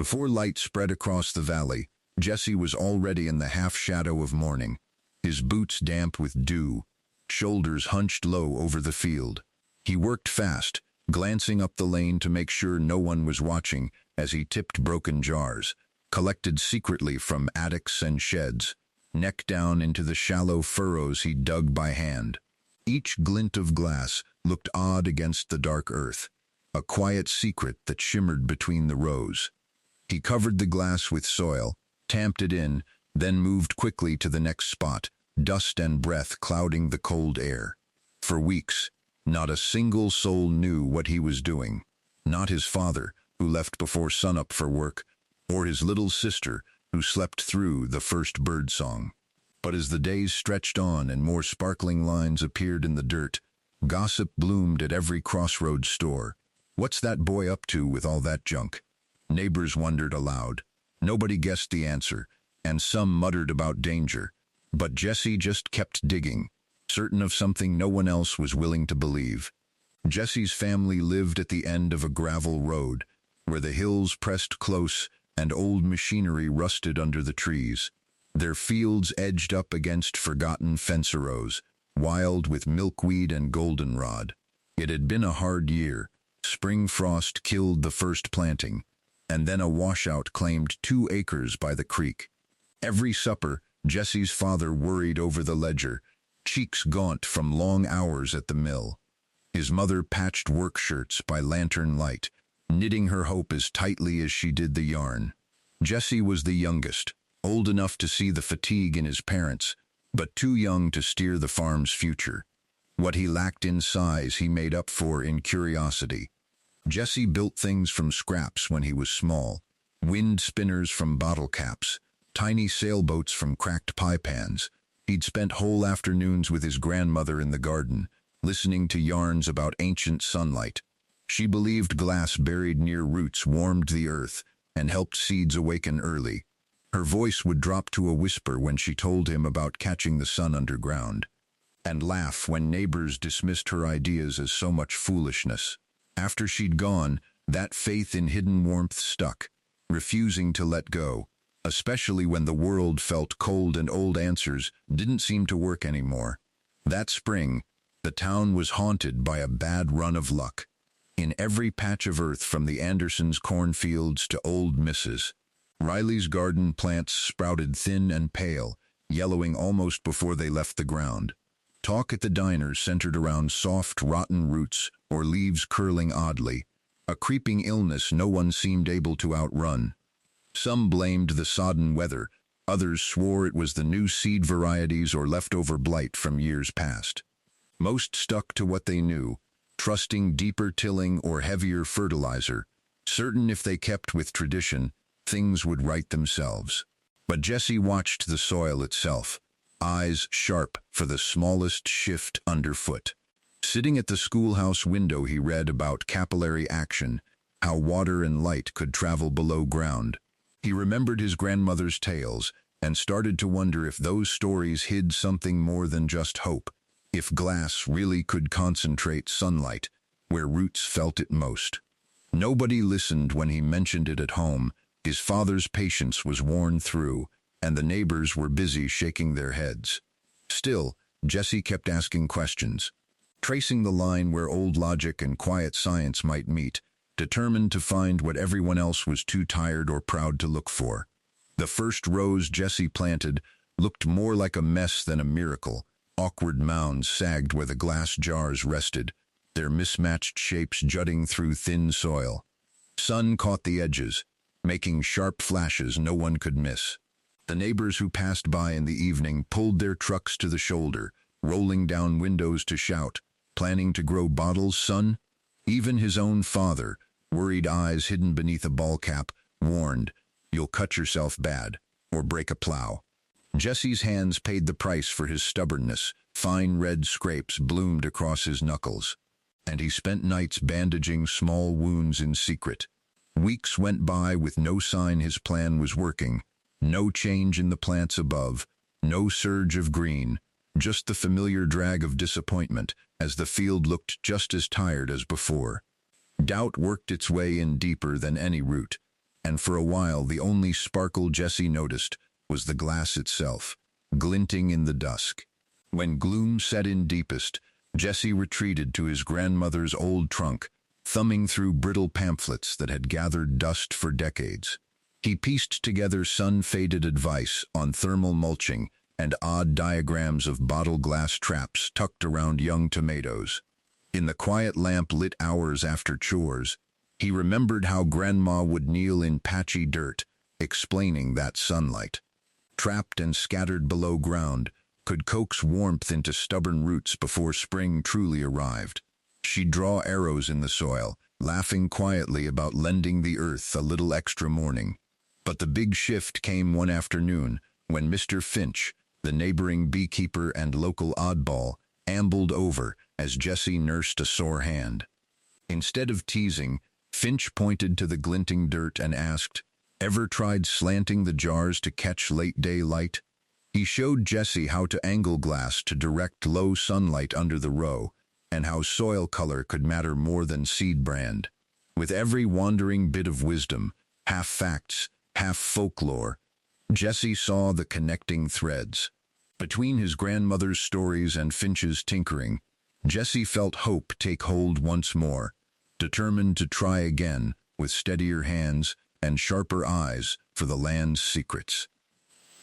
Before light spread across the valley, Jesse was already in the half-shadow of morning, his boots damp with dew, shoulders hunched low over the field. He worked fast, glancing up the lane to make sure no one was watching as he tipped broken jars, collected secretly from attics and sheds, neck down into the shallow furrows he dug by hand. Each glint of glass looked odd against the dark earth, a quiet secret that shimmered between the rows. He covered the glass with soil, tamped it in, then moved quickly to the next spot, dust and breath clouding the cold air. For weeks, not a single soul knew what he was doing. Not his father, who left before sunup for work, or his little sister, who slept through the first birdsong. But as the days stretched on and more sparkling lines appeared in the dirt, gossip bloomed at every crossroads store. What's that boy up to with all that junk? Neighbors wondered aloud. Nobody guessed the answer, and some muttered about danger. But Jesse just kept digging, certain of something no one else was willing to believe. Jesse's family lived at the end of a gravel road, where the hills pressed close and old machinery rusted under the trees. Their fields edged up against forgotten fence rows, wild with milkweed and goldenrod. It had been a hard year. Spring frost killed the first planting, and then a washout claimed 2 acres by the creek. Every supper, Jesse's father worried over the ledger, cheeks gaunt from long hours at the mill. His mother patched work shirts by lantern light, knitting her hope as tightly as she did the yarn. Jesse was the youngest, old enough to see the fatigue in his parents, but too young to steer the farm's future. What he lacked in size he made up for in curiosity. Jesse built things from scraps when he was small, wind spinners from bottle caps, tiny sailboats from cracked pie pans. He'd spent whole afternoons with his grandmother in the garden, listening to yarns about ancient sunlight. She believed glass buried near roots warmed the earth and helped seeds awaken early. Her voice would drop to a whisper when she told him about catching the sun underground, and laugh when neighbors dismissed her ideas as so much foolishness. After she'd gone, that faith in hidden warmth stuck, refusing to let go, especially when the world felt cold and old answers didn't seem to work anymore. That spring, the town was haunted by a bad run of luck. In every patch of earth from the Andersons' cornfields to old Mrs. Riley's garden plants sprouted thin and pale, yellowing almost before they left the ground. Talk at the diners centered around soft, rotten roots or leaves curling oddly, a creeping illness no one seemed able to outrun. Some blamed the sodden weather, others swore it was the new seed varieties or leftover blight from years past. Most stuck to what they knew, trusting deeper tilling or heavier fertilizer, certain if they kept with tradition, things would right themselves. But Jesse watched the soil itself, eyes sharp for the smallest shift underfoot. Sitting at the schoolhouse window, he read about capillary action, how water and light could travel below ground. He remembered his grandmother's tales and started to wonder if those stories hid something more than just hope, if glass really could concentrate sunlight where roots felt it most. Nobody listened when he mentioned it at home. His father's patience was worn through, and the neighbors were busy shaking their heads. Still, Jesse kept asking questions, tracing the line where old logic and quiet science might meet, determined to find what everyone else was too tired or proud to look for. The first rows Jesse planted looked more like a mess than a miracle. Awkward mounds sagged where the glass jars rested, their mismatched shapes jutting through thin soil. Sun caught the edges, making sharp flashes no one could miss. The neighbors who passed by in the evening pulled their trucks to the shoulder, rolling down windows to shout, planning to grow bottles, son? Even his own father, worried eyes hidden beneath a ball cap, warned, you'll cut yourself bad, or break a plow. Jesse's hands paid the price for his stubbornness. Fine red scrapes bloomed across his knuckles, and he spent nights bandaging small wounds in secret. Weeks went by with no sign his plan was working, no change in the plants above, no surge of green, just the familiar drag of disappointment as the field looked just as tired as before. Doubt worked its way in deeper than any root. and for a while the only sparkle Jessie noticed was the glass itself, glinting in the dusk. When gloom set in deepest, Jessie retreated to his grandmother's old trunk, thumbing through brittle pamphlets that had gathered dust for decades. He pieced together sun-faded advice on thermal mulching and odd diagrams of bottle glass traps tucked around young tomatoes. In the quiet lamp-lit hours after chores, he remembered how Grandma would kneel in patchy dirt, explaining that sunlight, trapped and scattered below ground, could coax warmth into stubborn roots before spring truly arrived. She'd draw arrows in the soil, laughing quietly about lending the earth a little extra mourning. But the big shift came one afternoon when Mr. Finch, the neighboring beekeeper and local oddball, ambled over as Jessie nursed a sore hand. Instead of teasing, Finch pointed to the glinting dirt and asked, "Ever tried slanting the jars to catch late-day light?" He showed Jessie how to angle glass to direct low sunlight under the row, and how soil color could matter more than seed brand. With every wandering bit of wisdom, half facts, half folklore, Jessie saw the connecting threads. Between his grandmother's stories and Finch's tinkering, Jessie felt hope take hold once more, determined to try again with steadier hands and sharper eyes for the land's secrets.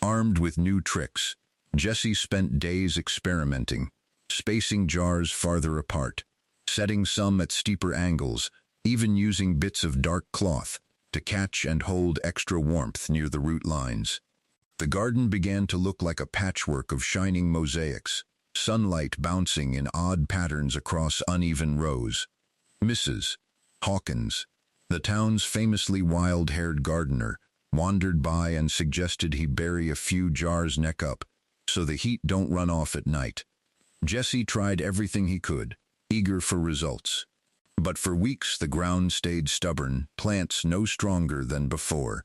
Armed with new tricks, Jessie spent days experimenting, spacing jars farther apart, setting some at steeper angles, even using bits of dark cloth to catch and hold extra warmth near the root lines. The garden began to look like a patchwork of shining mosaics, sunlight bouncing in odd patterns across uneven rows. Mrs. Hawkins, the town's famously wild-haired gardener, wandered by and suggested he bury a few jars neck up so the heat don't run off at night. Jessie tried everything he could, eager for results. But for weeks the ground stayed stubborn, plants no stronger than before,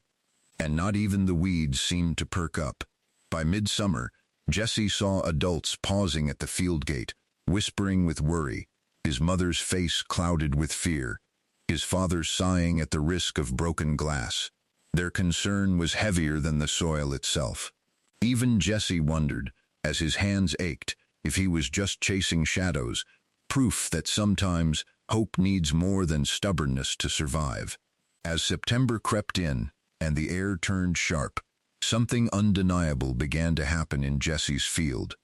and not even the weeds seemed to perk up. By midsummer, Jessie saw adults pausing at the field gate, whispering with worry, his mother's face clouded with fear, his father sighing at the risk of broken glass. Their concern was heavier than the soil itself. Even Jessie wondered, as his hands ached, if he was just chasing shadows, proof that sometimes hope needs more than stubbornness to survive. As September crept in and the air turned sharp, something undeniable began to happen in Jessie's field.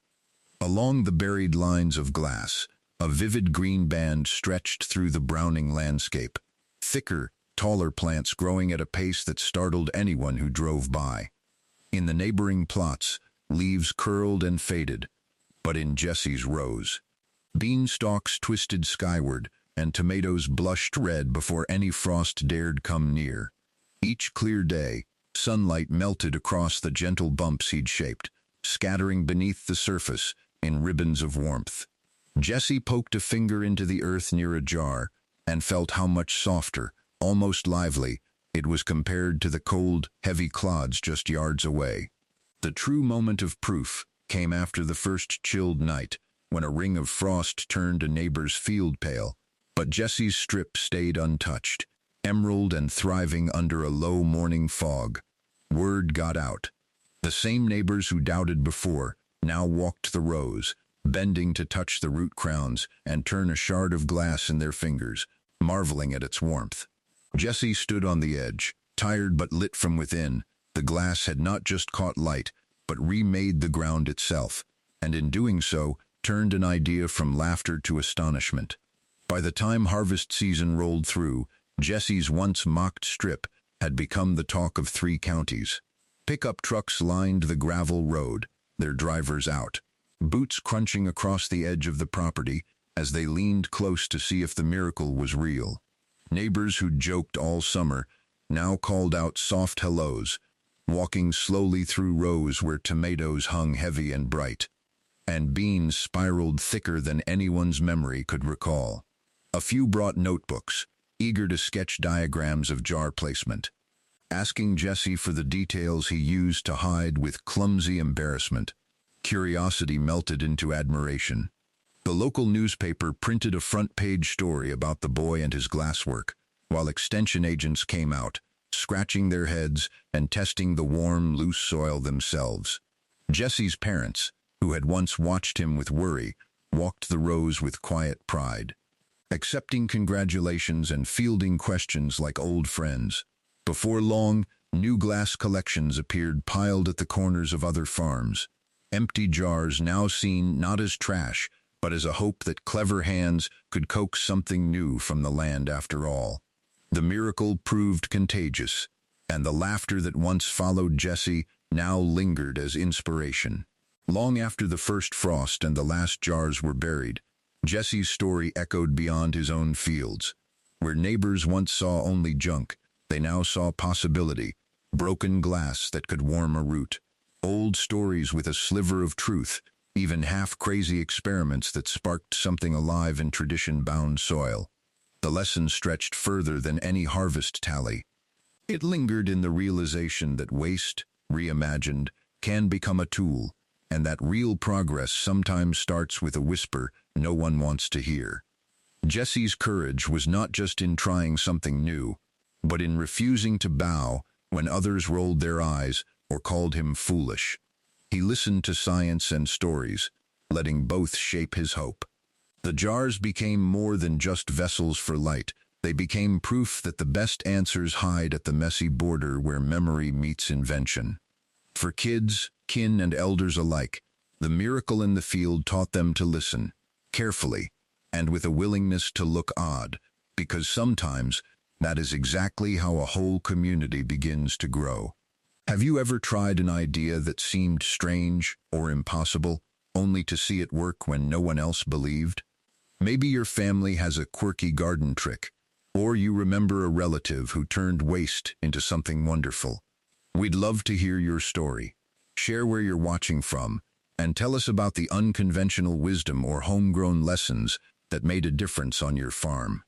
Along the buried lines of glass, a vivid green band stretched through the browning landscape, thicker, taller plants growing at a pace that startled anyone who drove by. In the neighboring plots, leaves curled and faded, but in Jessie's rows, beanstalks twisted skyward and tomatoes blushed red before any frost dared come near. Each clear day, sunlight melted across the gentle bumps he'd shaped, scattering beneath the surface in ribbons of warmth. Jessie poked a finger into the earth near a jar and felt how much softer, almost lively, it was compared to the cold, heavy clods just yards away. The true moment of proof came after the first chilled night, when a ring of frost turned a neighbor's field pale, but Jessie's strip stayed untouched, emerald and thriving under a low morning fog. Word got out. The same neighbors who doubted before now walked the rows, bending to touch the root crowns and turn a shard of glass in their fingers, marveling at its warmth. Jessie stood on the edge, tired but lit from within. The glass had not just caught light, but remade the ground itself, and in doing so, turned an idea from laughter to astonishment. By the time harvest season rolled through, Jessie's once mocked strip had become the talk of 3 counties. Pickup trucks lined the gravel road, their drivers out, boots crunching across the edge of the property as they leaned close to see if the miracle was real. Neighbors who'd joked all summer now called out soft hellos, walking slowly through rows where tomatoes hung heavy and bright, and beans spiraled thicker than anyone's memory could recall. A few brought notebooks, eager to sketch diagrams of jar placement, asking Jessie for the details he used to hide with clumsy embarrassment. Curiosity melted into admiration. The local newspaper printed a front-page story about the boy and his glasswork, while extension agents came out, scratching their heads and testing the warm, loose soil themselves. Jesse's parents, who had once watched him with worry, walked the rows with quiet pride, accepting congratulations and fielding questions like old friends. Before long, new glass collections appeared piled at the corners of other farms, empty jars now seen not as trash, but as a hope that clever hands could coax something new from the land after all. The miracle proved contagious, and the laughter that once followed Jesse now lingered as inspiration. Long after the first frost and the last jars were buried, Jesse's story echoed beyond his own fields. Where neighbors once saw only junk, they now saw possibility, broken glass that could warm a root, old stories with a sliver of truth, even half-crazy experiments that sparked something alive in tradition-bound soil. The lesson stretched further than any harvest tally. It lingered in the realization that waste, reimagined, can become a tool, and that real progress sometimes starts with a whisper no one wants to hear. Jesse's courage was not just in trying something new, but in refusing to bow when others rolled their eyes or called him foolish. He listened to science and stories, letting both shape his hope. The jars became more than just vessels for light. They became proof that the best answers hide at the messy border where memory meets invention. For kids, kin, and elders alike, the miracle in the field taught them to listen, carefully, and with a willingness to look odd, because sometimes that is exactly how a whole community begins to grow. Have you ever tried an idea that seemed strange or impossible, only to see it work when no one else believed? Maybe your family has a quirky garden trick, or you remember a relative who turned waste into something wonderful. We'd love to hear your story. Share where you're watching from, and tell us about the unconventional wisdom or homegrown lessons that made a difference on your farm,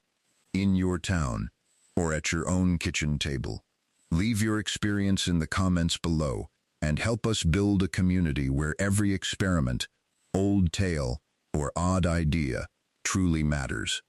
in your town, or at your own kitchen table. Leave your experience in the comments below and help us build a community where every experiment, old tale, or odd idea truly matters.